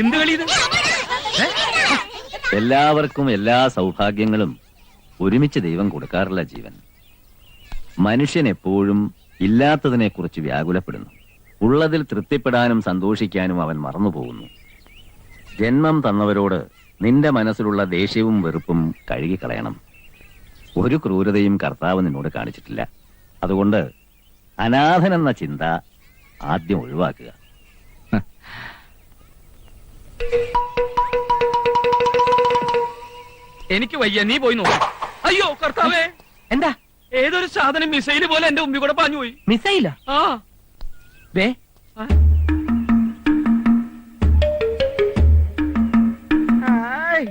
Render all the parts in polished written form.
എന്ത് കളി ഇത്? എല്ലാവർക്കും എല്ലാ സൗഭാഗ്യങ്ങളും ഒരുമിച്ച് ദൈവം കൊടുക്കാറില്ല ജീവൻ. മനുഷ്യൻ എപ്പോഴും ഇല്ലാത്തതിനെ കുറിച്ച് വ്യാകുലപ്പെടുന്നു. ഉള്ളതിൽ തൃപ്തിപ്പെടാനും സന്തോഷിക്കാനും അവൻ മറന്നുപോകുന്നു. ജന്മം തന്നവരോട് നിന്റെ മനസ്സിലുള്ള ദേഷ്യവും വെറുപ്പും കഴുകിക്കളയണം. ഒരു ക്രൂരതയും കർത്താവ് നിന്നോട് കാണിച്ചിട്ടില്ല. അതുകൊണ്ട് അനാഥനെന്ന ചിന്ത ആദ്യം ഒഴിവാക്കുക. എനിക്ക് വയ്യ, നീ പോയി നോക്ക. അയ്യോ കർത്താവേ, എന്താ? ഏതൊരു സാധനം മിസൈല് പോലെ എന്റെ മുമ്പിൽ കൂടെ പാഞ്ഞു പോയി. മിസൈല? ആ ദേ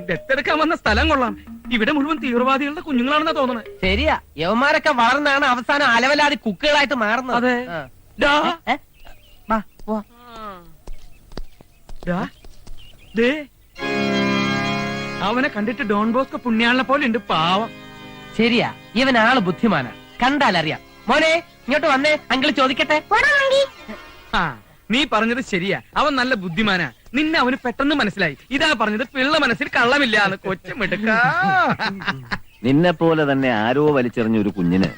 ദത്തെടുക്കാൻ വന്ന സ്ഥലം കൊള്ളാം. ഇവിടെ മുഴുവൻ തീവ്രവാദികളുടെ കുഞ്ഞുങ്ങളാണെന്നാ തോന്നണേ. ശരിയാ, യവന്മാരൊക്കെ വളർന്നാണ് അവസാനം അലവലാതി കുക്കുകളായിട്ട് മാറുന്നത്. അതെ. ഡാ. വാ, പോ. ഡാ, ദേ, അവനെ കണ്ടിട്ട് ഡോൺ ബോസ്കോ പുണ്യാളിനെ പോലെ ഉണ്ട്, പാവം. ശരിയാ, ഇവൻ ആള് ബുദ്ധിമാനാ, കണ്ടാലറിയാം. മോനെ ഇങ്ങോട്ട് വന്നേ, അങ്കിള് ചോദിക്കട്ടെ. ആ, നീ പറഞ്ഞത് ശരിയാ, അവൻ നല്ല ബുദ്ധിമാനാ. നിന്നെ അവന് പെട്ടെന്ന് മനസ്സിലായി. ഇതാ പറഞ്ഞത് പിള്ള മനസ്സിൽ കള്ളമില്ലാന്ന്. കൊച്ചുമിടുക്ക. നിന്നെ പോലെ തന്നെ ആരോ വലിച്ചെറിഞ്ഞ ഒരു കുഞ്ഞിന്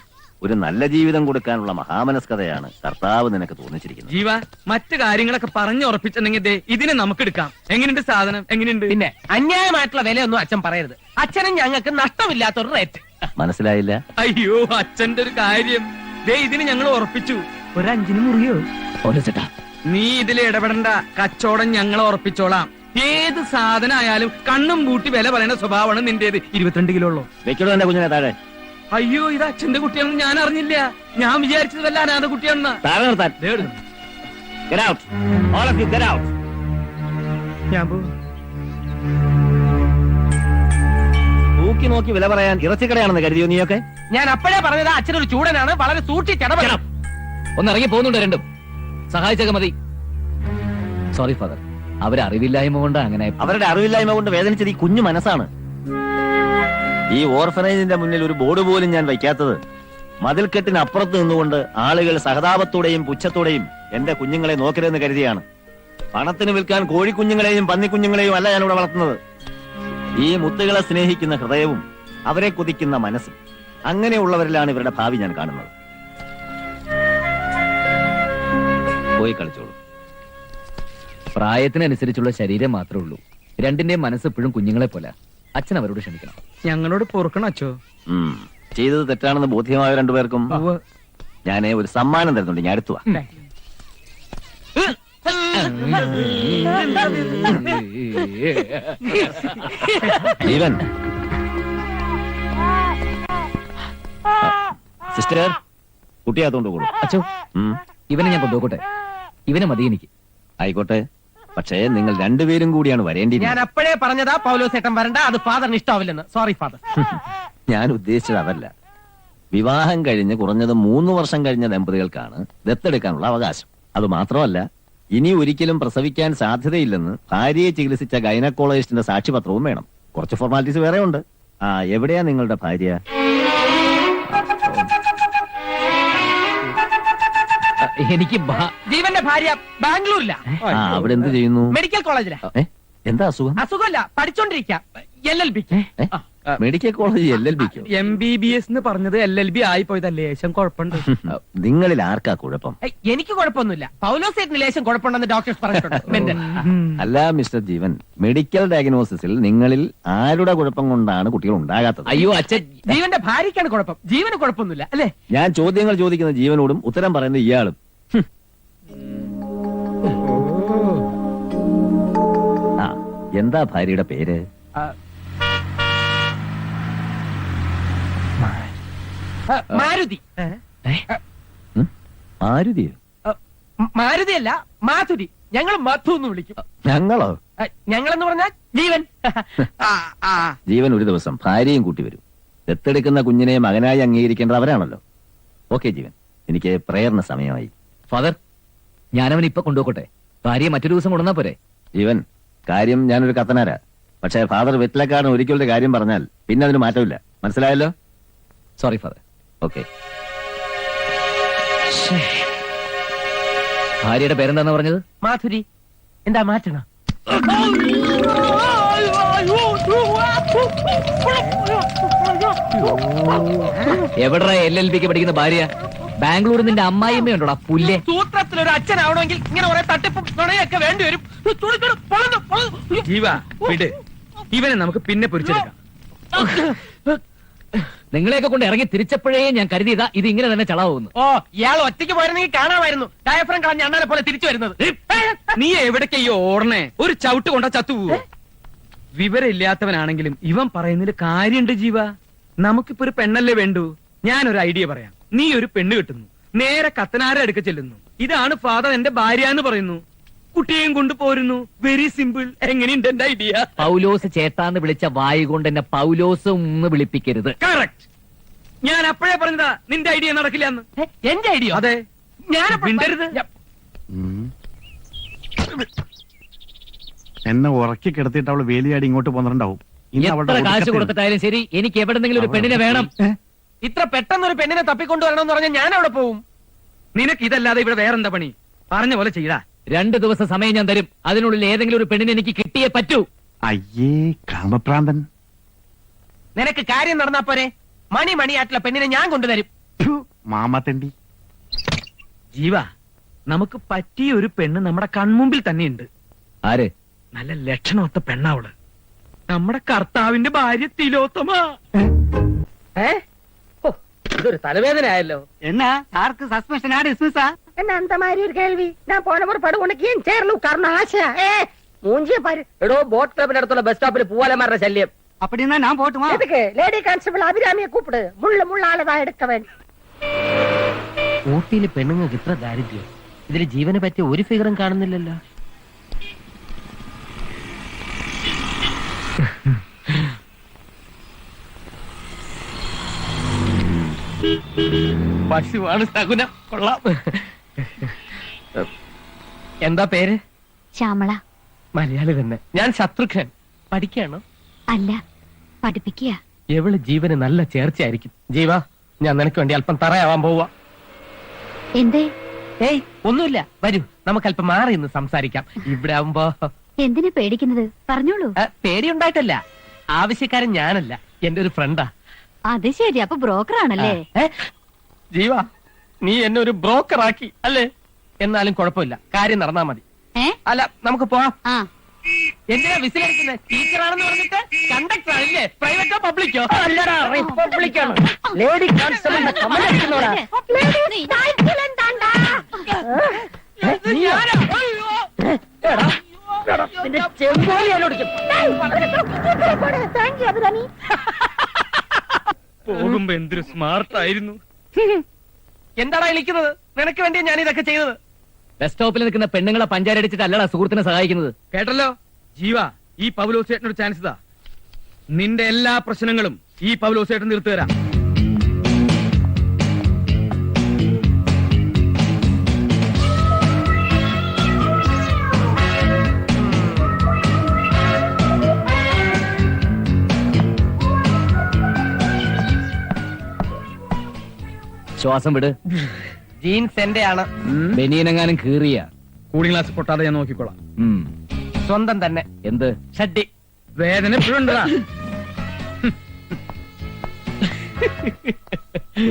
ഒരു നല്ല ജീവിതം കൊടുക്കാനുള്ള മഹാമനസ്കതയാണ് കർത്താവ് നിനക്ക് തോന്നിച്ചിരിക്കുന്നത്. ജീവ, മറ്റു കാര്യങ്ങളൊക്കെ പറഞ്ഞുറപ്പിച്ചിട്ടുണ്ടെങ്കിൽ ദേ ഇതിനെ നമുക്ക് എടുക്കാം. എങ്ങനെയുണ്ട് സാധനം? എങ്ങനെയുണ്ട്? പിന്നെ അന്യായമായിട്ടുള്ള വിലയൊന്നും അച്ഛൻ പറയരുത്. അച്ഛനും ഞങ്ങൾക്ക് നഷ്ടമില്ലാത്തൊരു റേറ്റ്. മനസ്സിലായില്ല? അയ്യോ, അച്ഛന്റെ ഒരു കാര്യം. ദേ ഇതിന് ഞങ്ങൾ ഉറപ്പിച്ചു. ഒരു 5 മുറിയോ? ചേട്ടാ, നീ ഇതിൽ ഇടപെടണ്ട. കച്ചവടം ഞങ്ങൾ ഉറപ്പിച്ചോളാം. ഏത് സാധനം ആയാലും കണ്ണും പൂട്ടി വില പറയുന്ന സ്വഭാവമാണ് നിന്റേത്. 22 കിലോ ഉള്ളൂ. വെക്കണോ എന്റെ കുഞ്ഞിനെ താഴെ? അയ്യോ, ഇത് അച്ഛന്റെ കുട്ടിയാണെന്ന് ഞാൻ അറിഞ്ഞില്ല. ഞാൻ വിചാരിച്ചത് വല്ല അനാഥ കുട്ടിയാണെന്ന്. താഴെ നിർത്താൻ. ഞാൻ പോകും. നോക്കി നോക്കി വില പറയാൻ ഇറച്ചിക്കടയാണെന്ന് കരുതിയോ നീയൊക്കെ? ഞാൻ അപ്പോഴേ പറഞ്ഞത് അച്ഛനൊരു ചൂടനാണ്, വളരെ സൂക്ഷിച്ചിടപെടണം. ഒന്നിറങ്ങി പോകുന്നുണ്ട് രണ്ടും. സഹായിച്ചൊക്കെ മതി. സോറി ഫാദർ, അവരറിവില്ലായ്മ കൊണ്ട് അങ്ങനെ. അവരുടെ അറിവില്ലായ്മ കൊണ്ട് വേദനിച്ചത് ഈ കുഞ്ഞു മനസ്സാണ്. ഈ ഓർഫനേജിന്റെ മുന്നിൽ ഒരു ബോർഡ് പോലും ഞാൻ വയ്ക്കാത്തത് മതിൽക്കെട്ടിന് അപ്പുറത്ത് നിന്നുകൊണ്ട് ആളുകൾ സഹതാപത്തോടെയും പുച്ഛത്തോടെയും എന്റെ കുഞ്ഞുങ്ങളെ നോക്കരുതെന്ന് കരുതിയാണ്. പണത്തിന് വിൽക്കാൻ കോഴിക്കുഞ്ഞുങ്ങളെയും പന്നിക്കുഞ്ഞുങ്ങളെയും അല്ല ഞാനിവിടെ വളർത്തുന്നത്. ഈ മുത്തുകളെ സ്നേഹിക്കുന്ന ഹൃദയവും അവരെ കൊതിക്കുന്ന മനസ്സും, അങ്ങനെയുള്ളവരിലാണ് ഇവരുടെ ഭാവി ഞാൻ കാണുന്നത്. പോയി കളിച്ചോളൂ. പ്രായത്തിനനുസരിച്ചുള്ള ശരീരം മാത്രമേ ഉള്ളൂ. രണ്ടിന്റെയും മനസ്സ് എപ്പോഴും കുഞ്ഞുങ്ങളെ പോലെ. അച്ഛൻ അവരോട് ക്ഷമിക്കണം. ഞങ്ങളോട് പൊറുക്കണം അച്ഛോ. ചെയ്തത് തെറ്റാണെന്ന് ബോധ്യമായ രണ്ടുപേർക്കും ഞാൻ ഒരു സമ്മാനം തരുന്നുണ്ട്. ഞാൻ അടുത്തുവാ. ജീവൻ, സിസ്റ്റർ, കുട്ടിയാത്തോണ്ട് കൂടും. അച്ഛോ, ഇവനെ ഞാൻ കൊണ്ടുപോകട്ടെ. ഇവനെ മതി എനിക്ക്. ആയിക്കോട്ടെ, പക്ഷേ നിങ്ങൾ രണ്ടുപേരും കൂടിയാണ് വരേണ്ടി. ഞാൻ അപ്പോഴേ പറഞ്ഞതാ പൗലോസേട്ടൻ വരണ്ട, അത് ഫാദറിന് ഇഷ്ടാവില്ലെന്ന്. Sorry father. ഞാൻ ഉദ്ദേശിച്ചത് അതല്ല. വിവാഹം കഴിഞ്ഞ് കുറഞ്ഞത് 3 വർഷം കഴിഞ്ഞ ദമ്പതികൾക്കാണ് ദത്തെടുക്കാനുള്ള അവകാശം. അത് മാത്രമല്ല, ഇനി ഒരിക്കലും പ്രസവിക്കാൻ സാധ്യതയില്ലെന്ന് ഭാര്യയെ ചികിത്സിച്ച ഗൈനക്കോളജിസ്റ്റിന്റെ സാക്ഷ്യപത്രവും വേണം. കുറച്ച് ഫോർമാലിറ്റീസ് വേറെ ഉണ്ട്. എവിടെയാ നിങ്ങളുടെ ഭാര്യ? എനിക്ക് ജീവന്റെ ഭാര്യ ബാംഗ്ലൂരില. അവിടെ എന്ത് ചെയ്യുന്നു? മെഡിക്കൽ കോളേജിലാ. എന്താ അസുഖം? അസുഖമല്ല, പഠിച്ചോണ്ടിരിക്കുക. LLB. മെഡിക്കൽ കോളേജ് LLBക്കോ? MBBS എന്ന് പറഞ്ഞത് LLB ആയിപ്പോയത് ലേശം കുഴപ്പമുണ്ട്. നിങ്ങളിൽ ആർക്കാ കുഴപ്പം? എനിക്ക് കുഴപ്പമൊന്നുമില്ല. പൗലോസേട്ടിന് ലേശം കുഴപ്പമുണ്ടെന്ന് ഡോക്ടേഴ്സ് പറഞ്ഞിട്ടുണ്ട്. അല്ല മിസ്റ്റർ ജീവൻ, മെഡിക്കൽ ഡയഗ്നോസിസിൽ നിങ്ങളിൽ ആരുടെ കുഴപ്പം കൊണ്ടാണ് കുട്ടികൾ ഉണ്ടാകാത്തത്? അയ്യോ അച്ഛൻ, ജീവന്റെ ഭാര്യക്കാണ് കുഴപ്പം, ജീവന് കുഴപ്പമൊന്നുമില്ല അല്ലേ? ഞാൻ ചോദ്യങ്ങൾ ചോദിക്കുന്ന ജീവനോടും ഉത്തരം പറയുന്ന ഇയാളും. എന്താ ഭാര്യയുടെ പേര്? മാരുതി. മാരുതിയോ? മാരുതിയല്ല, മാധുരി. ഞങ്ങൾ മധു എന്ന് വിളിക്കും. ഞങ്ങളോ? ഞങ്ങളെന്ന് പറഞ്ഞാൽ ജീവൻ. ജീവൻ ഒരു ദിവസം ഭാര്യയും കൂട്ടി വരും. ദത്തെടുക്കുന്ന കുഞ്ഞിനെ മകനായി അംഗീകരിക്കേണ്ടത് അവരാണല്ലോ. ഓക്കെ ജീവൻ, എനിക്ക് പ്രേയറിന് സമയമായി. ഫാദർ, ഞാനവൻ ഇപ്പൊ കൊണ്ടുപോകട്ടെ. ഭാര്യയെ മറ്റൊരു ദിവസം കൊണ്ടുവന്നാ പോരെ? ജീവൻ, കാര്യം ഞാനൊരു കത്തനാരാ. പക്ഷേ ഫാദർ വെറ്റിലക്കാരൻ ഒരിക്കലൊരു കാര്യം പറഞ്ഞാൽ പിന്നെ അതിന് മാറ്റമില്ല. മനസ്സിലായല്ലോ? Sorry father. ഓക്കെ. ഭാര്യയുടെ പേരെന്താന്ന് പറഞ്ഞത്? മാധുരി. എന്താ മാറ്റണ? എവിടാ LLBക്ക് പഠിക്കുന്ന ഭാര്യ? ബാംഗ്ലൂരിൽ നിന്റെ അമ്മായിമ്മയുണ്ടോടാ പുല്ലേ? സൂത്രത്തിൽ ഒരു അച്ഛനാവണമെങ്കിൽ ഇങ്ങനെ കുറെ തട്ടിപ്പും നുണയൊക്കെ വേണ്ടി വരും. ജീവ വിട്, ഇവനെ നമുക്ക് പിന്നെ പൊരിച്ചെടുക്കാം. നിങ്ങളെയൊക്കെ കൊണ്ട് ഇറങ്ങി തിരിച്ചപ്പോഴേ ഞാൻ കരുതിയതാ ഇത് ഇങ്ങനെ തന്നെ ചളാവുന്നു. ഓ, ഇയാൾ ഒറ്റയ്ക്ക് പോയിരുന്നെങ്കിൽ കാണാമായിരുന്നു ഡയഫ്രം കളഞ്ഞ അണ്ണാനെ പോലെ തിരിച്ചു വരുന്നത്. നീ എവിടേക്കയ്യോ ഓടണേ? ഒരു ചവിട്ട് കൊണ്ടാ ചത്തുപോവോ? വിവരം ഇല്ലാത്തവനാണെങ്കിലും ഇവൻ പറയുന്നതിൽ കാര്യണ്ട് ജീവ. നമുക്കിപ്പോ ഒരു പെണ്ണല്ലേ വേണ്ടു. ഞാനൊരു ഐഡിയ പറയാം. നീ ഒരു പെണ്ണ് കിട്ടുന്നു, നേരെ കത്തനാരെ അടുക്ക ചെല്ലുന്നു. ഇതാണ് ഫാദർ എന്റെ ഭാര്യ എന്ന് പറയുന്നു. കുട്ടിയെയും കൊണ്ട് പോരുന്നു. Very simple. എങ്ങനെയുണ്ട് എന്റെ ഐഡിയ? പൗലോസ് ചേട്ടാന്ന് വിളിച്ച വായു കൊണ്ട് എന്നെ പൗലോസ് ഒന്ന് വിളിപ്പിക്കരുത്. കറക്റ്റ്. ഞാൻ അപ്പോഴേ പറഞ്ഞതാ നിന്റെ ഐഡിയ നടക്കില്ല എന്ന്. എന്റെ ഐഡിയ? അതെ. ഞാൻ മിണ്ടരുത്. എന്നെ ഉറക്കി കിടത്തിയിട്ട് അവള് വേലിയാടി ഇങ്ങോട്ട് പോന്നിട്ടുണ്ടാവും. ഇന്ന് അവളുടെ എത്ര കാശ് ഒടുക്കത്തെ- കൊടുത്തിട്ടായാലും ശരി, എനിക്ക് എവിടെന്നെങ്കിലും ഒരു പെണ്ണിനെ വേണം. ഇത്ര പെട്ടെന്ന് ഒരു പെണ്ണിനെ തപ്പിക്കൊണ്ടുവരണമെന്ന് പറഞ്ഞാൽ ഞാൻ അവിടെ പോവും. നിനക്ക് ഇതല്ലാതെ ഇവിടെ വേറെന്താ പണി? പറഞ്ഞ പോലെ ചെയ്താ. 2 ദിവസം സമയം ഞാൻ തരും. അതിനുള്ളിൽ ഏതെങ്കിലും ഒരു പെണ്ണിനെ എനിക്ക് കിട്ടിയേ പറ്റൂ. അയ്യേ കാമപ്രാന്തൻ. നിനക്ക് കാര്യം നടന്നാ പോരെ? മണിയായിട്ടുള്ള പെണ്ണിനെ ഞാൻ കൊണ്ടുതരും. മാമത്തണ്ടി. ജീവ, നമുക്ക് പറ്റിയ ഒരു പെണ്ണ് നമ്മുടെ കൺമുമ്പിൽ തന്നെയുണ്ട്. ആര്? നല്ല ലക്ഷണമൊത്ത പെണ്ണാവള്. നമ്മുടെ കർത്താവിന്റെ ഭാര്യ തിലോത്തമ. ഇതൊരു തലവേദന ആയല്ലോ. என்ன சாருக்கு சஸ்பென்ஷனா டிஸ்மிஸா? என்ன அந்த மாதிரி ஒரு கேள்வி? நான் போன ஒரு படு உனக்கு ஏன் சேர்ல உட்காரணும் ஆசையா? மூஞ்சிய பாரு. എടോ, ബോട്ട് ക്ലബിന്റെ അടുത്തുള്ള ബസ് സ്റ്റോപ്പിൽ പൂവാലന്മാരുടെ ശല്യം. அப்படின்னா நான் போட்டுமா? எதுக்கு? லேடி கான்ஸ்டபிள் அபிராமியை கூப்பிடு. முள்ளாலதான் எடுக்க வேண்டும். ഊട്ടിയിലെ പെണ്ണുങ്ങൾക്ക് ഇത്ര ദാരിദ്ര്യം. ഇതില് ജീവനെ പറ്റിയ ഒരു ഫിഗറും കാണുന്നില്ലല്ലോ. പശുവാണ് സകുനം. കൊള്ളാം. എന്താ പേര്? ശ്യാമള. മലയാളി തന്നെ. ഞാൻ ശത്രുഘ്നൻ. പഠിക്കാണോ? അല്ല, പഠിപ്പിക്കുക. എവള് ജീവന് നല്ല ചേർച്ചയായിരിക്കും. ജീവ, ഞാൻ നിനക്ക് വേണ്ടി അല്പം തറയാവാൻ പോവാ. എന്തേ? ഏയ്, ഒന്നുമില്ല. വരൂ, നമുക്ക് അല്പം മാറി ഇന്ന് സംസാരിക്കാം. ഇവിടെ ആവുമ്പോ എന്തിനാ പേടിക്കുന്നത്? പറഞ്ഞോളൂ. പേടിയുണ്ടായിട്ടല്ല. ആവശ്യക്കാരൻ ഞാനല്ല, എന്റെ ഒരു ഫ്രണ്ടാ. അത് ശരി, അപ്പൊ ബ്രോക്കർ ആണല്ലേ? ജീവ, നീ എന്നെ ഒരു ബ്രോക്കർ ആക്കി അല്ലേ? എന്നാലും കുഴപ്പമില്ല, കാര്യം നടന്നാ മതി. അല്ല, നമുക്ക് പോവാം. എന്തിനാ വിസിലടിക്കുന്നത്? ടീച്ചറാണെന്ന് പറഞ്ഞിട്ട് കണ്ടക്ടർ ആണല്ലേ? പ്രൈവറ്റോ പബ്ലിക്കോ? അല്ലടാ, റിപ്പബ്ലിക്കാണ്. ലേഡി കോൺസ്റ്റബിളിന്റെ കമന്റ് അടിക്കുന്നോടാ. നിന്റെ ചെമ്പോലി എന്നോടിക്കും. Thank you Abhirami. പോകുമ്പോ എന്തൊരു സ്മാർട്ട് ആയിരുന്നു. എന്താടാ വിളിക്കുന്നത്? നിനക്ക് വേണ്ടി ഞാൻ ഇതൊക്കെ ചെയ്തത്. ബസ് സ്റ്റോപ്പിൽ നിൽക്കുന്ന പെണ്ണുങ്ങളെ പഞ്ചാരടിച്ചിട്ട് അല്ലടാ സുഹൃത്തിനെ സഹായിക്കുന്നത്. കേട്ടല്ലോ ജീവ, ഈ പൗലോസേട്ടനൊരു ചാൻസ് ഇതാ. നിന്റെ എല്ലാ പ്രശ്നങ്ങളും ഈ പൗലോസേട്ടൻ തീർത്തു തരാം. ശ്വാസം വിട്. ജീൻസ് എന്റെ ആണ്. ബനിയനെങ്ങാനും കീറിയ കൂളിംഗ് ഗ്ലാസ് പൊട്ടാതെ ഞാൻ നോക്കിക്കോളാം. സ്വന്തം തന്നെ. എന്ത്? ഷഡ്ഡി. വേദന എപ്പോഴുണ്ടാ?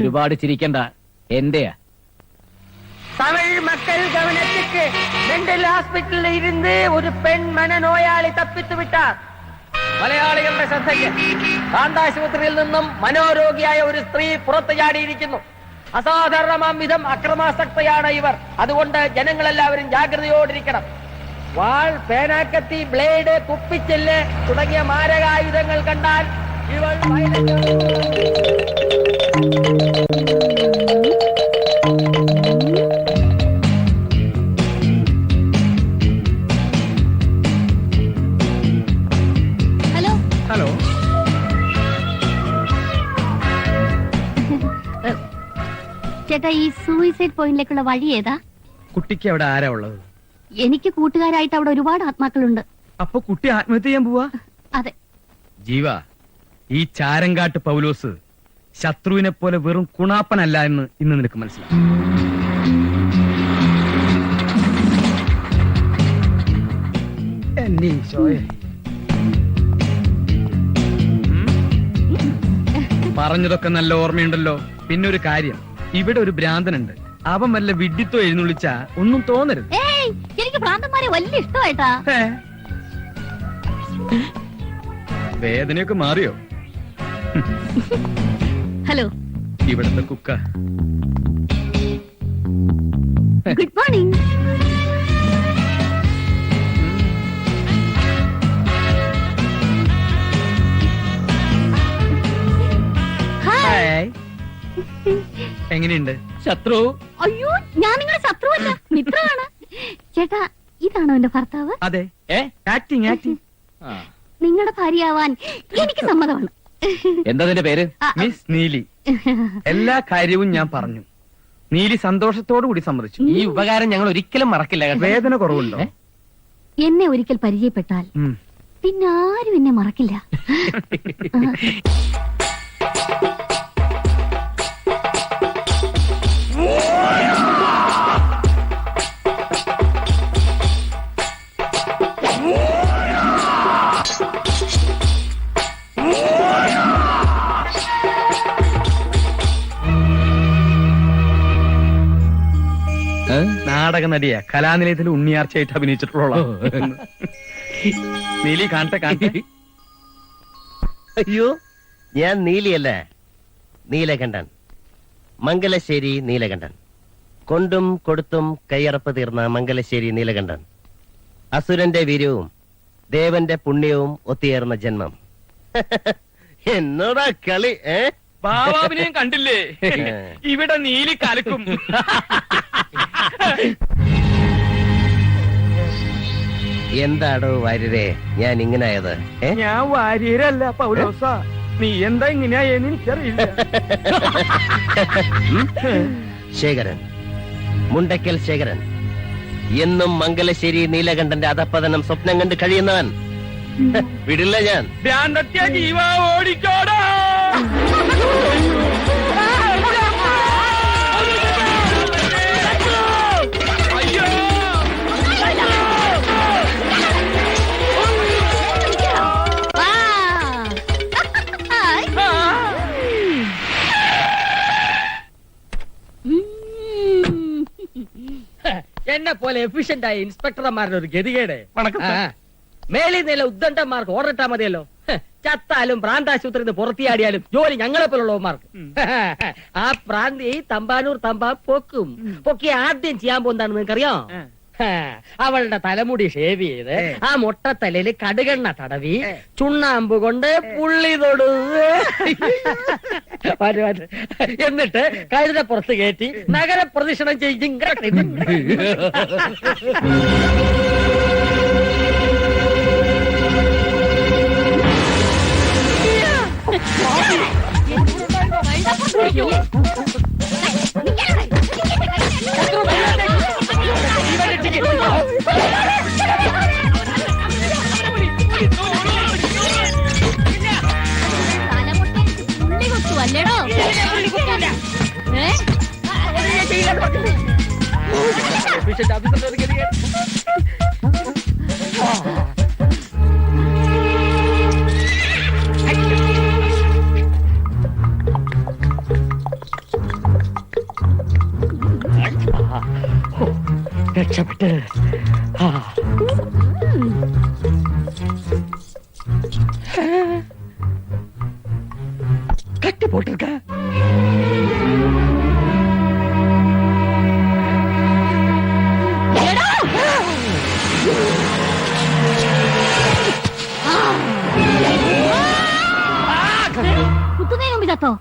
ഒരുപാട് ചിരിക്കണ്ട, എന്റെയാ. தமிழ் மக்கள் கவனத்துக்கு மெண்டல் ஹாஸ்பிட்டலில் இருந்து ஒரு பெண் மனநோயாளி தப்பித்து விட்டார். മലയാളികളുടെ ശ്രദ്ധയ്ക്ക്, കാന്താശുപത്രിയിൽ നിന്നും മനോരോഗിയായ ഒരു സ്ത്രീ പുറത്തു ചാടിയിരിക്കുന്നു. അസാധാരണമാം വിധം അക്രമാസക്തയാണ് ഇവർ. അതുകൊണ്ട് ജനങ്ങളെല്ലാവരും ജാഗ്രതയോടിരിക്കണം. വാൾ, പേനാക്കത്തി, ബ്ലേഡ്, കുപ്പിച്ചെല്ല് തുടങ്ങിയ മാരകായുധങ്ങൾ കണ്ടാൽ ഇവൾ ഹലോ. ഹലോ. ചേട്ടാ, ഈ സൂയിസൈഡ് പോയിന്റിലേക്കുള്ള വഴി ഏതാ? കുട്ടിക്ക് അവിടെ ആരാ ഉള്ളത്? എനിക്ക് കൂട്ടുകാരായിട്ട് അവിടെ ഒരുപാട് ആത്മാക്കളുണ്ട്. അപ്പൊ കുട്ടി ആത്മഹത്യ ചെയ്യാൻ പോവാ? അതെ. ജീവ, ഈ ചാരങ്കാട്ട് പൗലോസ് ശത്രുവിനെ പോലെ വെറും കുണാപ്പനല്ല എന്ന് ഇന്ന് നിനക്ക് മനസ്സിലാവും. എന്റെ ഈശോയെ. പറഞ്ഞതൊക്കെ നല്ല ഓർമ്മയുണ്ടല്ലോ. പിന്നെ ഒരു കാര്യം, ഇവിടെ ഒരു ഭ്രാന്തനുണ്ട്. അവൻ വല്ല വിഡ്ഢിത്തോ എഴുന്നള്ളിച്ച ഒന്നും തോന്നരുത്. ഏയ് എനിക്ക് ഭ്രാന്തന്മാരെ വലിയ ഇഷ്ടമായിട്ടാ. ഏ? വേദനയൊക്കെ മാറിയോ? ഹലോ, ഇവിടുത്തെ കുക്ക. Good morning. ഹായ്. എങ്ങനെയുണ്ട്? ശത്രു അയ്യോ, ഞാൻ നിങ്ങളുടെ ശത്രുവല്ല, മിത്രമാണ്. ചേട്ടാ, ഇതാണോ എന്റെ ഭർത്താവ്? അതെ. ഏ ആക്ടിങ് ആക്ടിങ്. നിങ്ങളുടെ ഭാര്യയാവാൻ എനിക്ക് സമ്മതമാണ്. എന്താ നിന്റെ പേര്? മിസ് നീലി. എല്ലാ കാര്യവും ഞാൻ പറഞ്ഞു. നീലി സന്തോഷത്തോടു കൂടി സമ്മതിച്ചു. ഈ ഉപകാരം ഞങ്ങൾ ഒരിക്കലും മറക്കില്ല കേട്ടോ. വേദന കുറവുണ്ടോ? എന്നെ ഒരിക്കൽ പരിചയപ്പെട്ടാൽ ഉം. പിന്നെ ആരും എന്നെ മറക്കില്ല. നാടക നടിയാ, കലാനിലയത്തിൽ ഉണ്ണിയാർച്ചയായിട്ട് അഭിനയിച്ചിട്ടുള്ള. നീലി കാണട്ടെ കാണട്ടെ. അയ്യോ, ഞാൻ നീലിയല്ല, നീലകണ്ഠൻ. മംഗലശ്ശേരി നീലകണ്ഠൻ. കൊണ്ടും കൊടുത്തും കയ്യറപ്പ് തീർന്ന മംഗലശ്ശേരി നീലകണ്ഠൻ. അസുരന്റെ വീര്യവും ദേവന്റെ പുണ്യവും ഒത്തുചേർന്ന ജന്മം. എന്നോടാ കളി? ബാബാവിനെയും കണ്ടില്ലേ? ഇവിടെ നീലി കലക്കും. എന്താടോ വാര്യരെ ഞാൻ ഇങ്ങനായത്? ഞാൻ വാര്യരല്ല പൗലോസ. നീ എന്താ ഇങ്ങനെയായെന്ന് എനിക്കറിയില്ല. ശേഖരൻ, മുണ്ടക്കൽ ശേഖരൻ. എന്നും മംഗലശ്ശേരി നീലകണ്ഠന്റെ അധപ്പതനം സ്വപ്നം കണ്ട് കഴിയുന്നവൻ. വിടില്ല ഞാൻ. ഭ്രാന്തത്യ ജീവ ഓടിക്കോടാ. അയ്യോ, എന്നെ പോലെ എഫിഷ്യന്റ് ആയ ഇൻസ്പെക്ടർമാരുടെ ഒരു ഗതികേട്. വണക്കം സാർ. മേലിൽ നില ഉദ്ദണ്ഡന്മാർക്ക് ഓർഡർ ഇട്ടാ മതിയല്ലോ. ചത്താലും പ്രാന്താശുപത്രിയിൽ നിന്ന് പുറത്തിയാടിയാലും ജോലി ഞങ്ങളെ പോലുള്ളവന്മാർക്ക്. ആ പ്രാന്തി തമ്പാനൂർ തമ്പാ പൊക്കും. പൊക്കി ആദ്യം ചെയ്യാൻ പോകുന്നതാണ് നിങ്ങൾക്കറിയോ? അവളുടെ തലമുടി ഷേവ് ചെയ്ത് ആ മൊട്ടത്തലയിൽ കടുകെണ്ണ തടവി ചുണ്ണാമ്പ് കൊണ്ട് പുള്ളി തൊടു. എന്നിട്ട് കഴുത പുറത്ത് കയറ്റി നഗരപ്രദക്ഷിണം ചെയ്യും. പുള്ളി കൊച്ചു അല്ലേടോ? രക്ഷപ്പെട്ട് കട്ടി പോട്ടിருக்க. കുത്തുന്നതിന് മുമ്പ് ചത്തോ?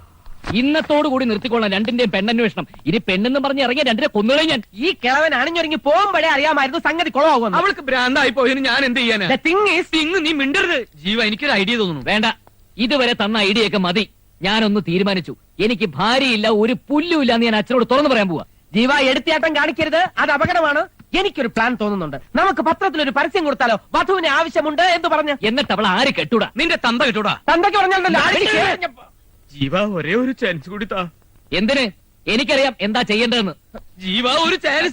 ഇന്നത്തോടു കൂടി നിർത്തിക്കൊള്ളാം രണ്ടിന്റെയും പെണ്ണന്വേഷണം. ഇനി പെണ്ണെന്ന് പറഞ്ഞ് ഇറങ്ങിയ രണ്ടിനെ കൊന്നുകളെ ഞാൻ. ഈ കിളവൻ അണിഞ്ഞൊരുങ്ങി പോകുമ്പോഴേ അറിയാമായിരുന്നു സംഗതി കുളമാകുമെന്ന്. അവൾക്ക് ഭ്രാന്തായി പോയതിന് ഞാൻ എന്ത് ചെയ്യാനാ? The thing is, തിങ്ങ് നീ മിണ്ടരുത്. ജീവ, എനിക്കൊരു ഐഡിയ തോന്നുന്നു. വേണ്ട, ഇതുവരെ തന്ന ഐഡിയ ഒക്കെ മതി. ഞാനൊന്ന് തീരുമാനിച്ചു. എനിക്ക് ഭാര്യയില്ല, ഒരു പുല്ലുമില്ല എന്ന് ഞാൻ അച്ഛനോട് തുറന്നു പറയാൻ പോവാ. ജീവ എടുത്തിയാട്ടം കാണിക്കരുത്, അത് അപകടമാണ്. എനിക്കൊരു പ്ലാൻ തോന്നുന്നുണ്ട്. നമുക്ക് പത്രത്തിൽ ഒരു പരസ്യം കൊടുത്താലോ? വധുവിന് ആവശ്യമുണ്ട് എന്ന് പറഞ്ഞ്. എന്നിട്ട് അവൾ ആര് കെട്ടൂടാ? നിന്റെ തന്ത കിട്ടൂടാ. തന്തയ്ക്ക് പറഞ്ഞാൽ ജീവ, ഒരേ ഒരു ചാൻസ് കൂടി താ. എന്തിന്? എനിക്കറിയാം എന്താ ചെയ്യേണ്ടതെന്ന്. ജീവ, ഒരു ചാൻസ്.